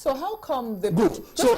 So how come they... Good. So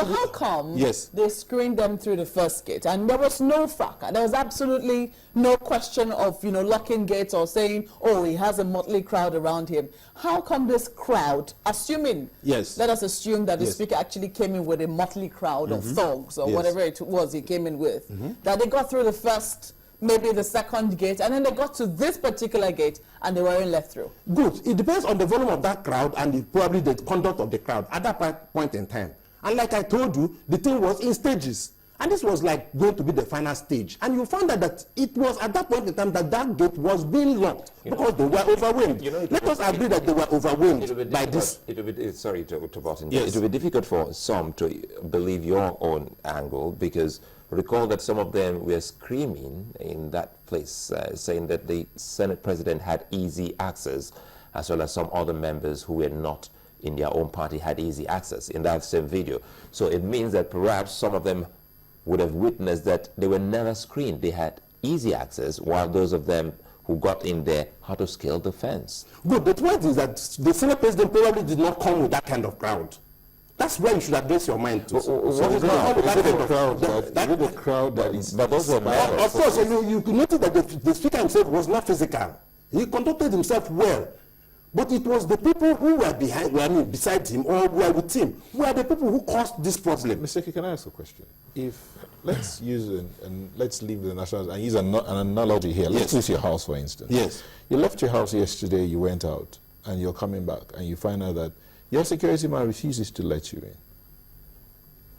how come yes. they screened them through the first gate and there was no fracas? There was absolutely no question of, you know, locking gates or saying, oh, he has a motley crowd around him. How come this crowd, assuming, yes, let us assume that the yes. speaker actually came in with a motley crowd of thugs or whatever it was he came in with, that they got through the first, maybe the second gate, and then they got to this particular gate and they weren't let through? Good. It depends on the volume of that crowd and probably the conduct of the crowd at that point in time. And like I told you, the thing was in stages. And this was like going to be the final stage. And you found out that it was at that point in time that that gate was being locked because they were overwhelmed. Let us agree that they were overwhelmed by this. Sorry to Boston. Yes. It will be difficult for some to believe your own angle, because recall that some of them were screaming in that place, saying that the Senate President had easy access, as well as some other members who were not in their own party had easy access in that same video. So it means that perhaps some of them would have witnessed that they were never screened. They had easy access, while those of them who got in there had to scale the fence. Good. The point is that the Senate President probably did not come with that kind of crowd. That's where you should address your mind to. What is the crowd that is... But those were members. Of course, you notice that the speaker himself was not physical. He conducted himself well. But it was the people who were beside him or were with him who are the people who caused this problem. Mr. K, can I ask a question? If, let's use, and let's leave the national, and use an analogy here. Let's use your house, for instance. Yes. You left your house yesterday, you went out, and you're coming back, and you find out that your security man refuses to let you in.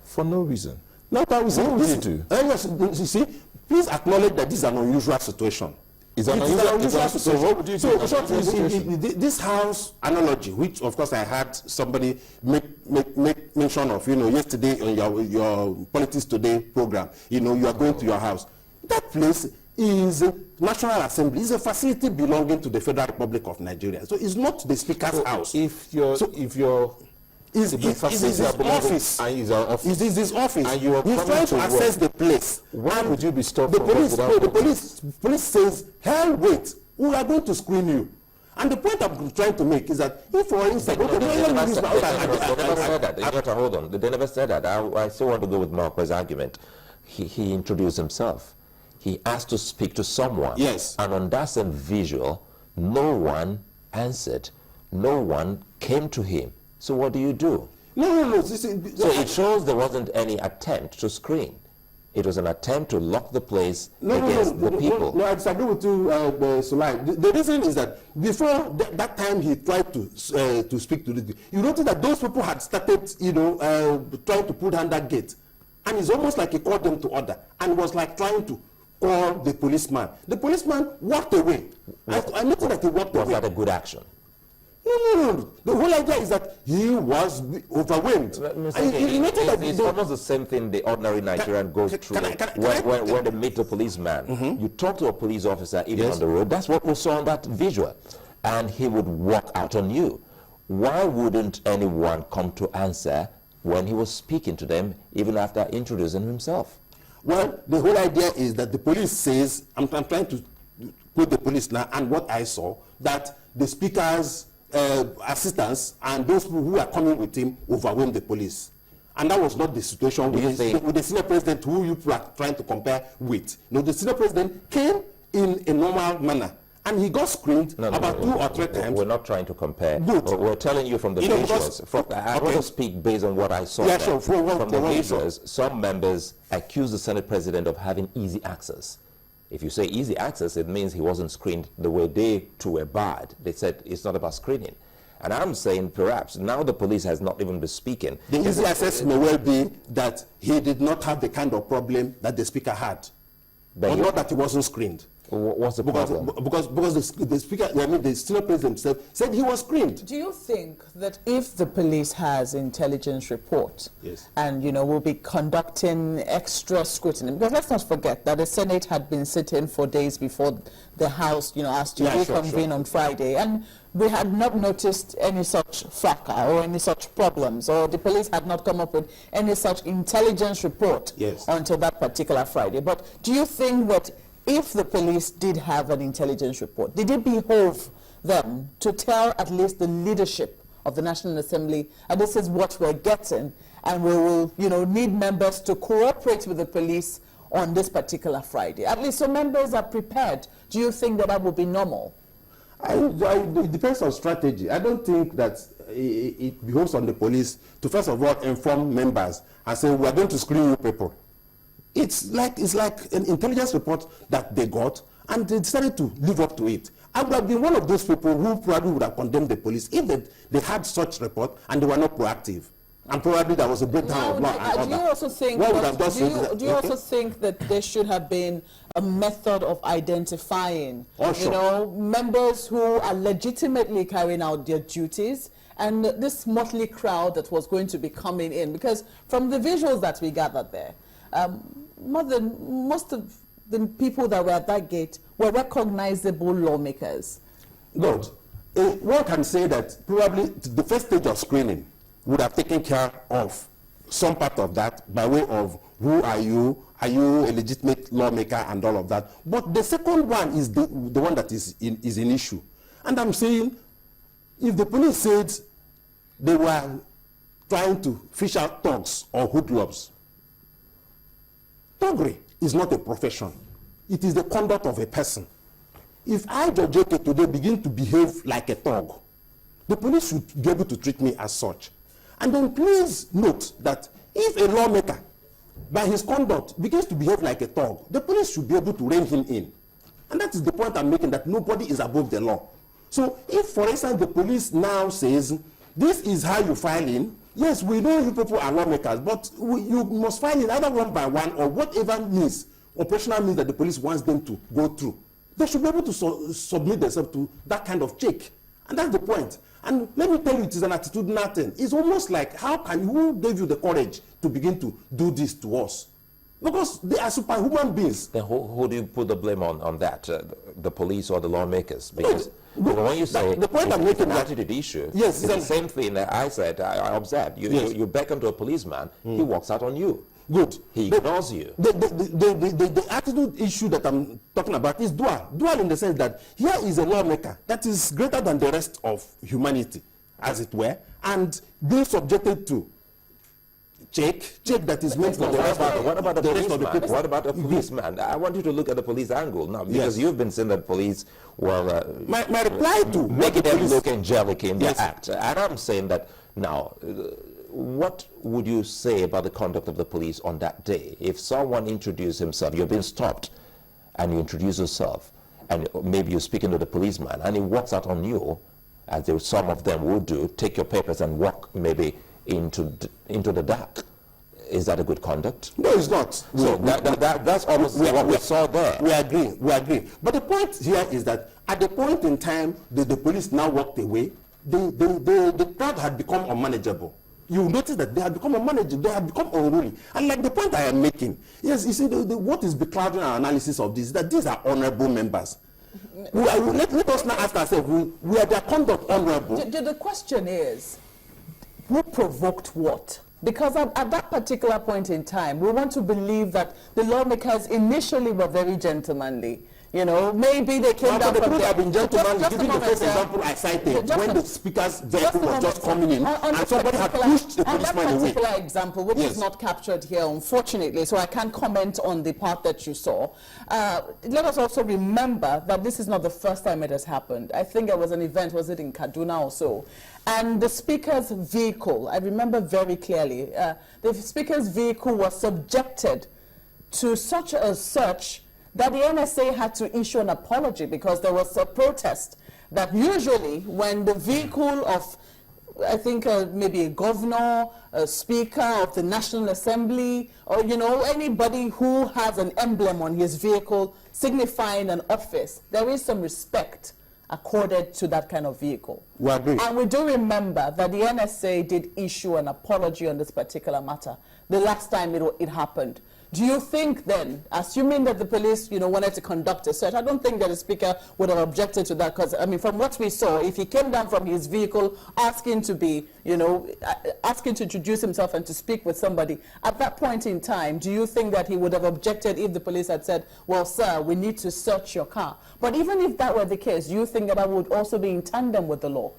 For no reason. What would you do? Yes, you see, please acknowledge that this is an unusual situation. So what would you do? This house analogy, which of course I had somebody make mention of, yesterday on your Politics Today program, you are going to your house. That place is National Assembly. It's a facility belonging to the Federal Republic of Nigeria. So it's not the Speaker's house. If your is his office. It is his office. And you are he's trying to access the place. Why would you be stopped? The police says, hell, wait, we are going to screen you. And the point I'm trying to make is that if, for instance, they never said that. I still want to go with Marco's argument. He introduced himself. He asked to speak to someone. Yes. And on that same visual, no one answered. No one came to him. So what do you do? No. So it shows there wasn't any attempt to screen. It was an attempt to lock the place against the people. No, I disagree with you, Sulai. The reason is that before that time he tried to speak to this, you notice that those people had started, trying to put down that gate. And it's almost like he called them to order and was like trying to call the policeman. The policeman walked away. I noticed that he walked away. Was that a good action? No. The whole idea is that he was overwhelmed. It's almost the same thing the ordinary Nigerian goes through when they meet the policeman. You talk to a police officer even on the road. That's what we saw on that visual. And he would walk out on you. Why wouldn't anyone come to answer when he was speaking to them, even after introducing himself? Well, the whole idea is that the police says, I'm trying to quote the police now, and what I saw, that the speaker's assistants and those who are coming with him overwhelmed the police. And that was not the situation with the senior president who you are trying to compare with. The senior president came in a normal manner. And he got screened about 2 or 3 times. We're not trying to compare. Good. We're telling you from the visuals. I want to speak based on what I saw. Yeah, sure. From the visuals, some members accuse the Senate President of having easy access. If you say easy access, it means he wasn't screened the way they too were bad. They said it's not about screening. And I'm saying perhaps now the police has not even been speaking. The easy access may well be that he did not have the kind of problem that the speaker had. But not that he wasn't screened. What's the problem? Because the speaker, the senior president himself said he was screened. Do you think that if the police has intelligence report and will be conducting extra scrutiny, because let's not forget that the Senate had been sitting for days before the House asked to reconvene on Friday, and we had not noticed any such fracas or any such problems, or the police had not come up with any such intelligence report until that particular Friday. But do you think that if the police did have an intelligence report, did it behove them to tell at least the leadership of the National Assembly, and this is what we're getting, and we will, need members to cooperate with the police on this particular Friday. At least so members are prepared. Do you think that would be normal? It depends on strategy. I don't think that it behoves on the police to first of all inform members and say, we are going to screen you people. It's like an intelligence report that they got, and they decided to live up to it. I would have been one of those people who probably would have condemned the police if they had such report and they were not proactive. And probably there was a breakdown of law and order. Do you also think also think that there should have been a method of identifying, members who are legitimately carrying out their duties, and this motley crowd that was going to be coming in? Because from the visuals that we gathered there, most of the people that were at that gate were recognizable lawmakers. Good. One can say that probably the first stage of screening would have taken care of some part of that by way of who are you a legitimate lawmaker and all of that. But the second one is the one that is an issue. And I'm saying, if the police said they were trying to fish out thugs or hoodlums, thuggery is not a profession. It is the conduct of a person. If I, Judge JK, today begin to behave like a thug, the police should be able to treat me as such. And then please note that if a lawmaker, by his conduct, begins to behave like a thug, the police should be able to rein him in. And that is the point I'm making, that nobody is above the law. So if, for instance, the police now says, this is how you file in, yes, we know you people are lawmakers, but you must file in either one by one or whatever means, operational means that the police wants them to go through. They should be able to submit themselves to that kind of check. And that's the point. And let me tell you, it is an attitudinal thing. It's almost like, who gave you the courage to begin to do this to us? Because they are superhuman beings. Then who do you put the blame on that? The police or the lawmakers? Because when you say the point I'm making, an attitude issue, yes, it's the same thing that I said. I observed. You beckon to a policeman, he walks out on you. Good. He ignores you. The attitude issue that I'm talking about is dual. Dual in the sense that here is a lawmaker that is greater than the rest of humanity, as it were, and being subjected to check that is meant for the rest of the people. What about a policeman? I want you to look at the police angle now, because you've been saying that police were my reply to making them look angelic in their act. And I'm saying that now, what would you say about the conduct of the police on that day? If someone introduced himself, you've been stopped, and you introduce yourself, and maybe you're speaking to the policeman, and he walks out on you, as some of them would do, take your papers and walk maybe into the dark. Is that a good conduct? No, it's not. So that's almost what we saw there. We agree. But the point here is that at the point in time the police now walked away, the crowd had become unmanageable. You notice that they have become unmanageable, they have become unruly. And like the point I am making, yes, you see, what is beclouding our analysis of this is that these are honorable members. Let us now ask ourselves, we are their conduct honorable? The question is, who provoked what? Because at that particular point in time, we want to believe that the lawmakers initially were very gentlemanly. Maybe they came down from there. Have been gentlemen, giving the first example I cited, when the speaker's vehicle was just coming in, and somebody had pushed the policeman away. On that particular example, which is not captured here, unfortunately, so I can't comment on the part that you saw. Let us also remember that this is not the first time it has happened. I think there was an event, was it in Kaduna or so? And the speaker's vehicle, I remember very clearly, the speaker's vehicle was subjected to such a search that the NSA had to issue an apology, because there was a protest that usually when the vehicle of, I think maybe a governor, a speaker of the National Assembly, or anybody who has an emblem on his vehicle signifying an office, there is some respect accorded to that kind of vehicle. We agree. And we do remember that the NSA did issue an apology on this particular matter the last time it happened. Do you think then, assuming that the police, wanted to conduct a search, I don't think that the speaker would have objected to that, because, from what we saw, if he came down from his vehicle asking to be, asking to introduce himself and to speak with somebody, at that point in time, do you think that he would have objected if the police had said, well, sir, we need to search your car? But even if that were the case, do you think that would also be in tandem with the law?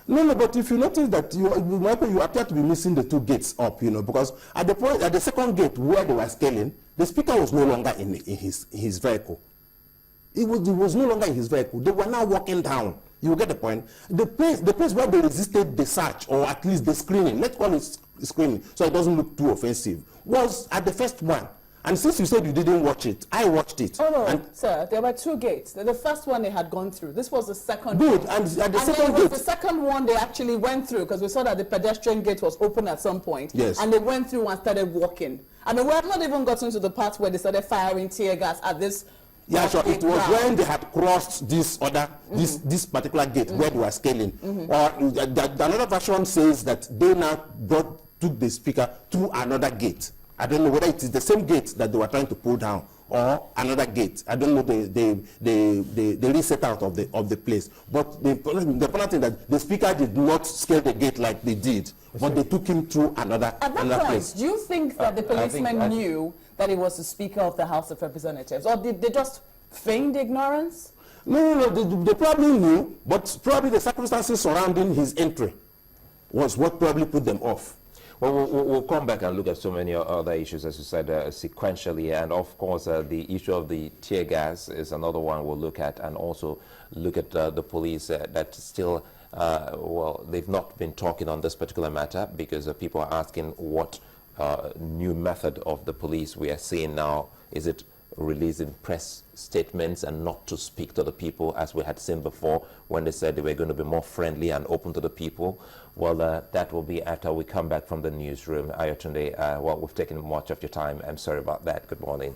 No, but if you notice that you appear to be missing the two gates up, because at the second gate where they were scaling, the speaker was no longer in his vehicle. He was no longer in his vehicle. They were now walking down. You get the point. The place where they resisted the search, or at least the screening, let's call it screening, so it doesn't look too offensive, was at the first one. And since you said you didn't watch it, I watched it. Oh no, sir, there were two gates. The first one they had gone through. This was the second Good, gate. and at the and second then it was gate, the second one they actually went through, because we saw that the pedestrian gate was open at some point. Yes. And they went through and started walking. I mean, we have not even gotten to the part where they started firing tear gas at this. yeah, sure. It was when they had crossed this this particular gate where they were scaling. Or another version says that they now took the speaker through another gate. I don't know whether it is the same gate that they were trying to pull down or another gate. I don't know the reset out of the place. But the important thing that the speaker did not scale the gate like they did, but they took him through another place. Do you think that the policemen knew that he was the Speaker of the House of Representatives, or did they just feign ignorance? No, they probably knew, but probably the circumstances surrounding his entry was what probably put them off. Well, we'll come back and look at so many other issues, as you said, sequentially. And of course, the issue of the tear gas is another one we'll look at, and also look at the police that still, well, they've not been talking on this particular matter, because people are asking what new method of the police we are seeing now. Is it releasing press statements and not to speak to the people, as we had seen before when they said they were going to be more friendly and open to the people? Well, that will be after we come back from the newsroom. Ayotunde, well, we've taken much of your time. I'm sorry about that. Good morning.